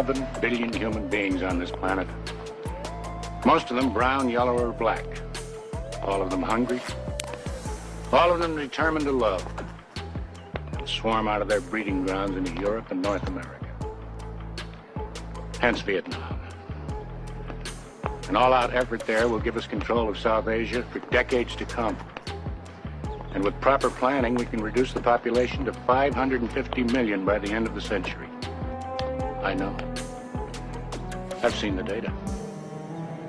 11 billion human beings on this planet. Most of them brown, yellow, or black. All of them hungry. All of them determined to love. They'll swarm out of their breeding grounds into Europe and North America. Hence Vietnam. An all-out effort there will give us control of South Asia for decades to come. And with proper planning, we can reduce the population to 550 million by the end of the century. I know. I've seen the data.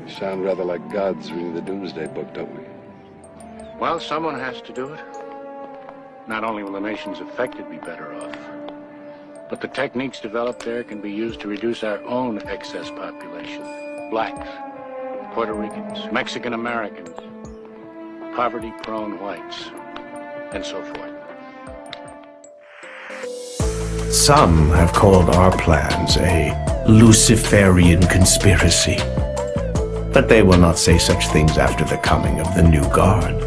We sound rather like gods reading the Doomsday Book, don't we? Well, someone has to do it. Not only will the nations affected be better off, but the techniques developed there can be used to reduce our own excess population. Blacks, Puerto Ricans, Mexican Americans, poverty-prone whites, and so forth. Some have called our plans a Luciferian conspiracy. But they will not say such things after the coming of the new guard.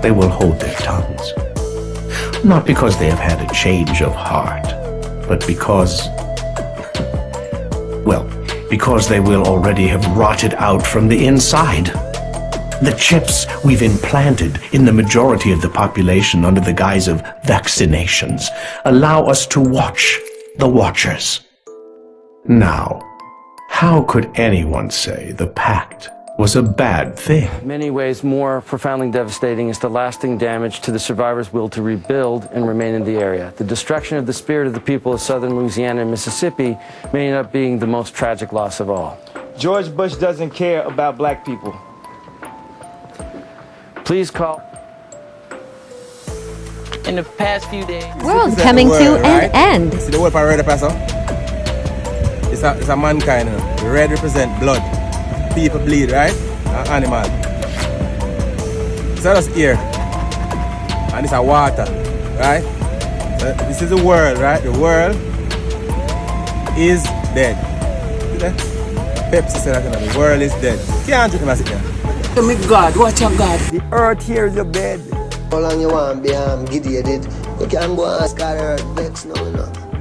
They will hold their tongues. Not because they have had a change of heart, but because, well, because they will already have rotted out from the inside. The chips we've implanted in the majority of the population under the guise of vaccinations allow us to watch the watchers. Now, how could anyone say the pact was a bad thing? In many ways, more profoundly devastating is the lasting damage to the survivors' will to rebuild and remain in the area. The destruction of the spirit of the people of southern Louisiana and Mississippi may end up being the most tragic loss of all. George Bush doesn't care about black people. Please call. In the past few days, World coming to an end. See the word for red, Pastor? It's a mankind. The red represent blood. People bleed, right? Animal. So that's air. And it's a water, right? So this is the world, right? The world is dead. See that? Pepsi said that, the world is dead. Can't drink the there. me God, watch out God. The earth here is your bed. How long you want to be gidded? You can't go and ask God earth vex, no.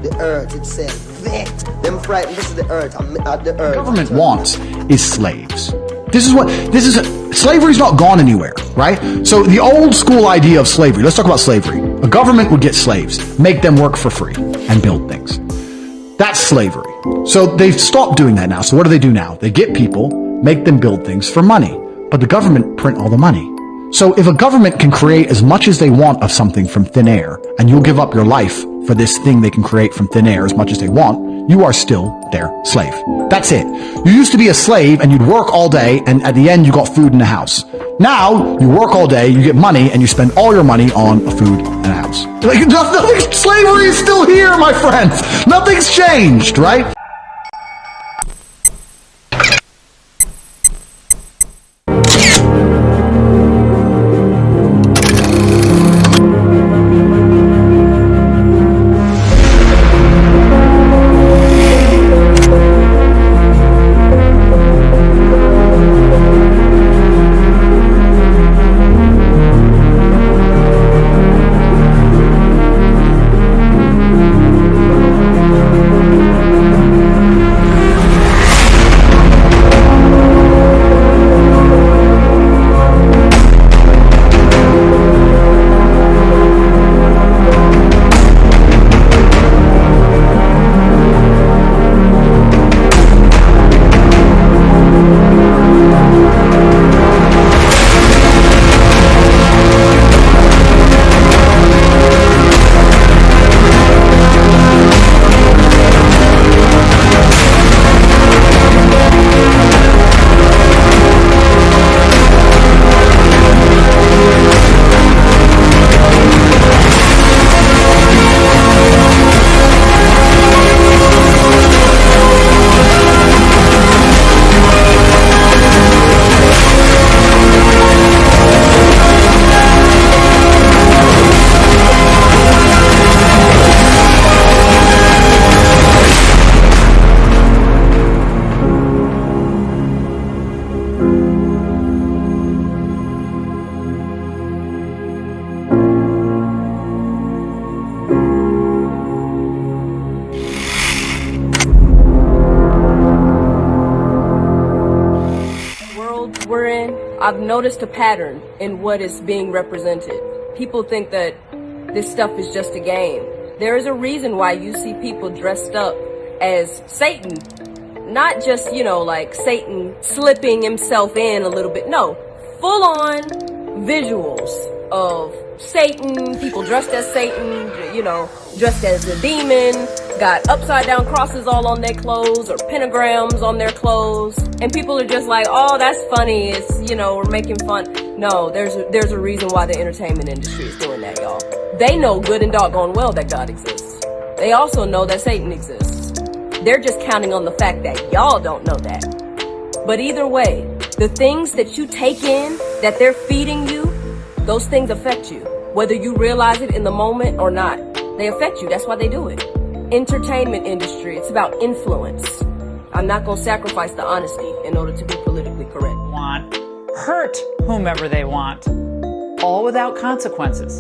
The earth itself, vex. Them frightened, this is the earth, I'm at the earth. Government wants is slaves. Slavery's not gone anywhere, right? So the old school idea of slavery, let's talk about slavery. A government would get slaves, make them work for free, and build things. That's slavery. So they've stopped doing that now. So what do now? They get people, make them build things for money. But the government print all the money. So if a government can create as much as they want of something from thin air, and you'll give up your life for this thing they can create from thin air as much as they want, you are still their slave. That's it. You used to be a slave and you'd work all day and at the end you got food in the house. Now, you work all day, you get money, and you spend all your money on food and a house. Slavery is still here, my friends! Nothing's changed, right? times we're in, I've noticed a pattern in what is being represented. People think that this stuff is just a game. There is a reason why you see people dressed up as Satan. Not just, you know, like Satan slipping himself in a little bit. No, full on visuals of Satan, people dressed as Satan, you know, dressed as a demon, got upside down crosses all on their clothes or pentagrams on their clothes. And people are just like, oh, that's funny. It's, you know, we're making fun. No, there's a reason why the entertainment industry is doing that, y'all. They know good and doggone well that God exists. They also know that Satan exists. They're just counting on the fact that y'all don't know that. But either way, the things that you take in, that they're feeding you, those things affect you. Whether you realize it in the moment or not, they affect you. That's why they do it. Entertainment industry, it's about influence. I'm not going to sacrifice the honesty in order to be politically correct. Hurt whomever they want, all without consequences.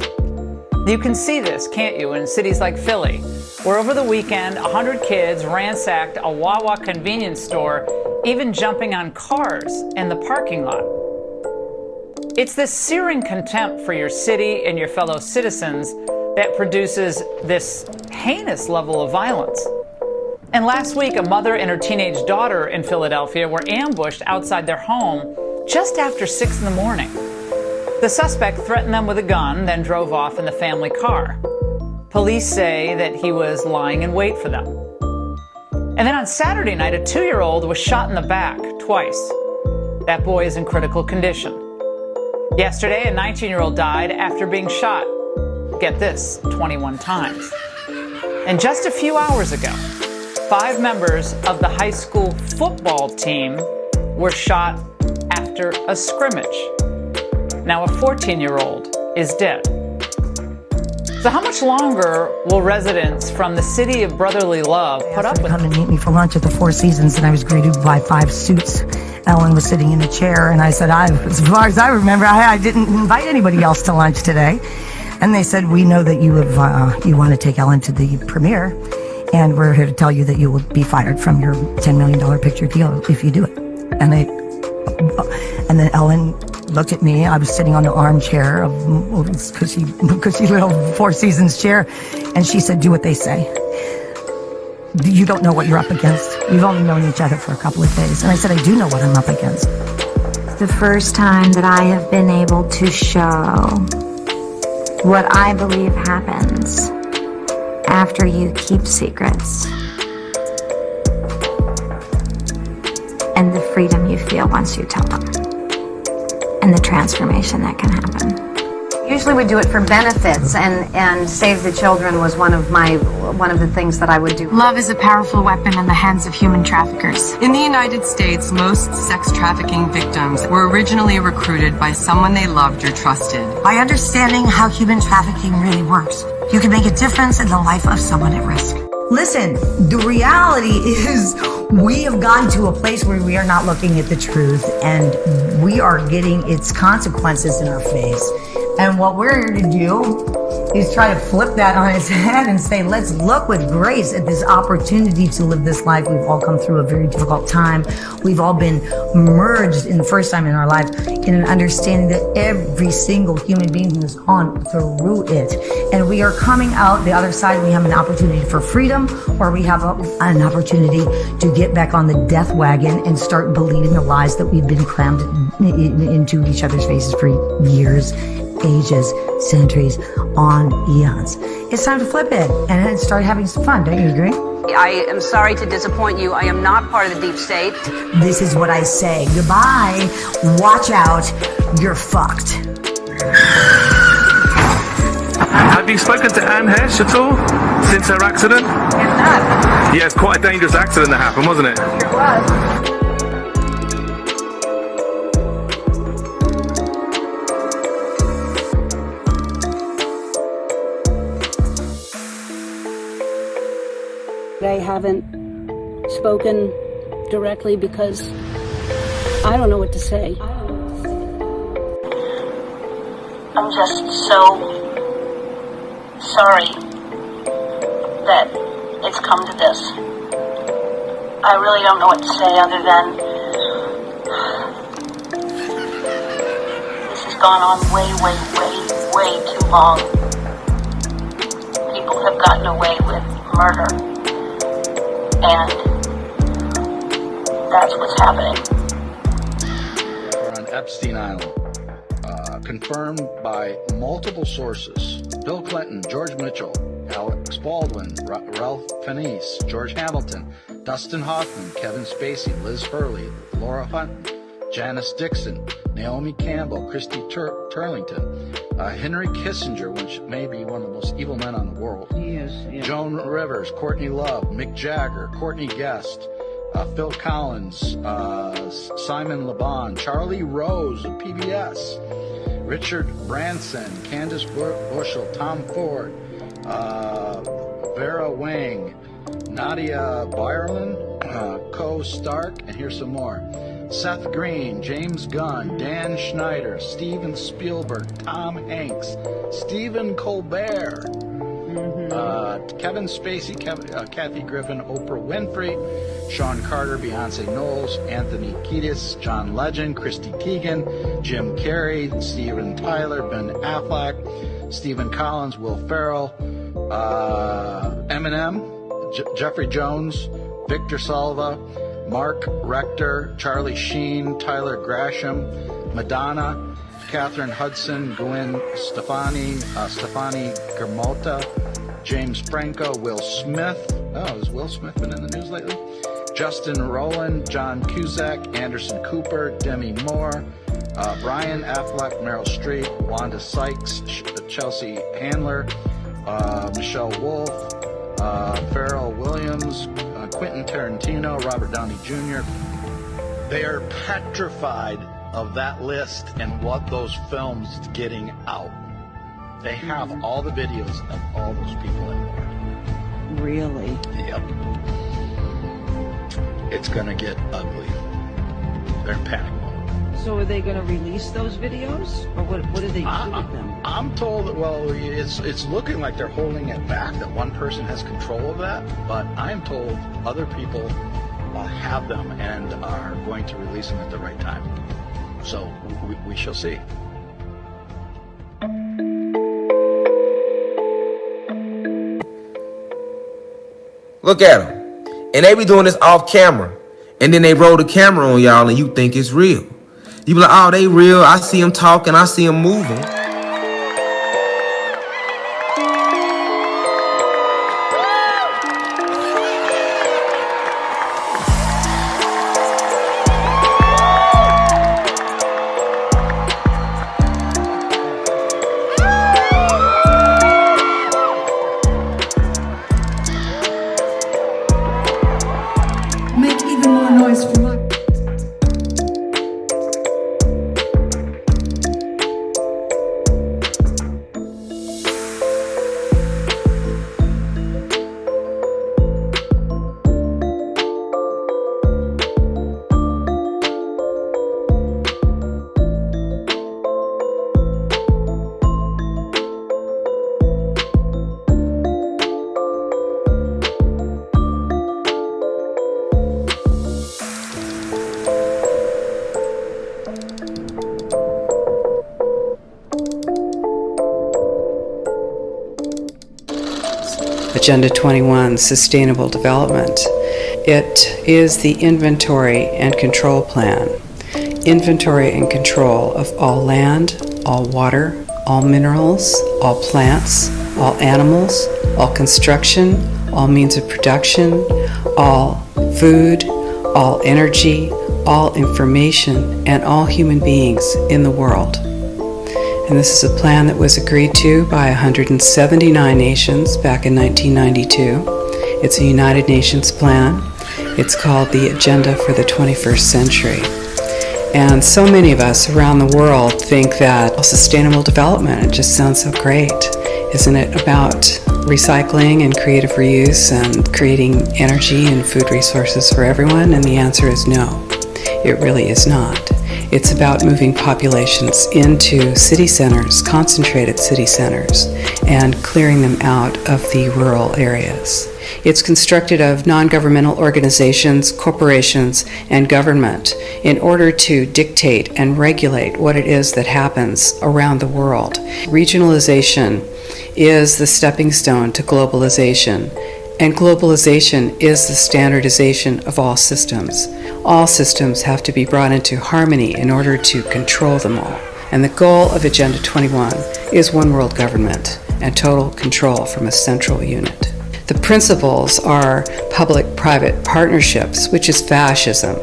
You can see this, can't you, in cities like Philly, where over the weekend, 100 kids ransacked a Wawa convenience store, even jumping on cars in the parking lot. It's this searing contempt for your city and your fellow citizens that produces this heinous level of violence. And last week, a mother and her teenage daughter in Philadelphia were ambushed outside their home just after 6 in the morning. The suspect threatened them with a gun, then drove off in the family car. Police say that he was lying in wait for them. And then on Saturday night, a 2-year-old was shot in the back twice. That boy is in critical condition. Yesterday, a 19-year-old died after being shot, get this, 21 times. And just a few hours ago, 5 members of the high school football team were shot after a scrimmage. Now a 14-year-old is dead. So how much longer will residents from the city of brotherly love put up with come and meet me for lunch at the Four Seasons, and I was greeted by 5 suits. Ellen was sitting in a chair, and I said, as far as I remember, I didn't invite anybody else to lunch today. And they said, we know that you have you want to take Ellen to the premiere, and we're here to tell you that you will be fired from your $10 million picture deal if you do it. And then Ellen looked at me. I was sitting on the armchair because she little Four Seasons chair, and she said, do what they say. You don't know what you're up against. We've only known each other for a couple of days. And I said, I do know what I'm up against. It's the first time that I have been able to show what I believe happens after you keep secrets and the freedom you feel once you tell them, and the transformation that can happen. Usually we do it for benefits, and Save the Children was one of the things that I would do. Love is a powerful weapon in the hands of human traffickers. In the United States, most sex trafficking victims were originally recruited by someone they loved or trusted. By understanding how human trafficking really works, you can make a difference in the life of someone at risk. Listen, the reality is we have gotten to a place where we are not looking at the truth, and we are getting its consequences in our face. And what we're here to do is try to flip that on its head and say, let's look with grace at this opportunity to live this life. We've all come through a very difficult time. We've all been merged in the first time in our life in an understanding that every single human being has gone through it. And we are coming out the other side. We have an opportunity for freedom, or we have an opportunity to get back on the death wagon and start believing the lies that we've been crammed into each other's faces for years, ages, centuries, on eons. It's time to flip it and start having some fun. Don't you agree? I am sorry to disappoint you. I am not part of the deep state. This is what I say. Goodbye. Watch out. You're fucked. Have you spoken to Anne Hesh at all since her accident? Yeah, it's quite a dangerous accident that happened, wasn't it? It was. I haven't spoken directly because I don't know what to say. I'm just so sorry that it's come to this. I really don't know what to say other than gone on way, way, way, way too long. People have gotten away with murder. And that's what's happening. We're on Epstein Island. Confirmed by multiple sources. Bill Clinton, George Mitchell, Alex Baldwin, Ralph Fiennes, George Hamilton, Dustin Hoffman, Kevin Spacey, Liz Hurley, Laura Hunt, Janice Dixon, Naomi Campbell, Christy Turlington, Henry Kissinger, which may be one of the most evil men on the world. He is. Yeah. Joan Rivers, Courtney Love, Mick Jagger, Courtney Guest, Phil Collins, Simon LeBon, Charlie Rose of PBS, Richard Branson, Candace Bushel, Tom Ford, Vera Wang, Nadia Byerlin, Co Stark, and here's some more. Seth Green, James Gunn, Dan Schneider, Steven Spielberg, Tom Hanks, Stephen Colbert, Kevin Spacey, Kathy Griffin, Oprah Winfrey, Sean Carter, Beyonce Knowles, Anthony Kiedis, John Legend, Christy Teigen, Jim Carrey, Steven Tyler, Ben Affleck, Stephen Collins, Will Ferrell, Eminem, Jeffrey Jones, Victor Salva, Mark Rector, Charlie Sheen, Tyler Grasham, Madonna, Catherine Hudson, Gwen Stefani, Stefani Germota, James Franco, Will Smith. Oh, has Will Smith been in the news lately? Justin Rowland, John Cusack, Anderson Cooper, Demi Moore, Brian Affleck, Meryl Streep, Wanda Sykes, Chelsea Handler, Michelle Wolf, Pharrell Williams, Quentin Tarantino, Robert Downey Jr. They are petrified of that list and what those films getting out. They have all the videos of all those people in there. Really? Yep. It's gonna get ugly. They're in panic mode. So are they going to release those videos, or what do they do with them? I'm told that, well, it's looking like they're holding it back, that one person has control of that, but I'm told other people have them and are going to release them at the right time. So we shall see. Look at them. And they be doing this off camera. And then they roll the camera on y'all and you think it's real. You be like, oh, they real. I see them talking. I see them moving. Make even more noise for my... Agenda 21, Sustainable Development. It is the inventory and control plan. Inventory and control of all land, all water, all minerals, all plants, all animals, all construction, all means of production, all food, all energy, all information, and all human beings in the world. And this is a plan that was agreed to by 179 nations back in 1992. It's a United Nations plan. It's called the Agenda for the 21st Century. And so many of us around the world think that sustainable development, it just sounds so great. Isn't it about recycling and creative reuse and creating energy and food resources for everyone? And the answer is no, it really is not. It's about moving populations into city centers, concentrated city centers, and clearing them out of the rural areas. It's constructed of non-governmental organizations, corporations, and government in order to dictate and regulate what it is that happens around the world. Regionalization is the stepping stone to globalization, and globalization is the standardization of all systems. All systems have to be brought into harmony in order to control them all. And the goal of Agenda 21 is one world government and total control from a central unit. The principles are public-private partnerships, which is fascism.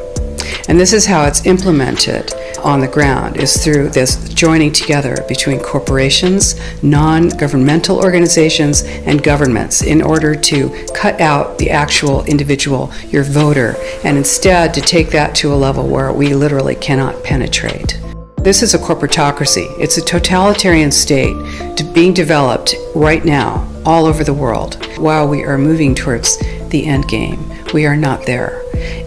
And this is how it's implemented on the ground, is through this joining together between corporations, non-governmental organizations, and governments in order to cut out the actual individual, your voter, and instead to take that to a level where we literally cannot penetrate. This is a corporatocracy. It's a totalitarian state being developed right now all over the world while we are moving towards the end game. We are not there.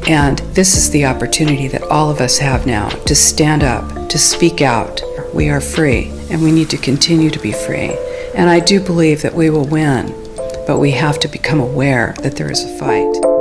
And this is the opportunity that all of us have now to stand up, to speak out. We are free, and we need to continue to be free. And I do believe that we will win, but we have to become aware that there is a fight.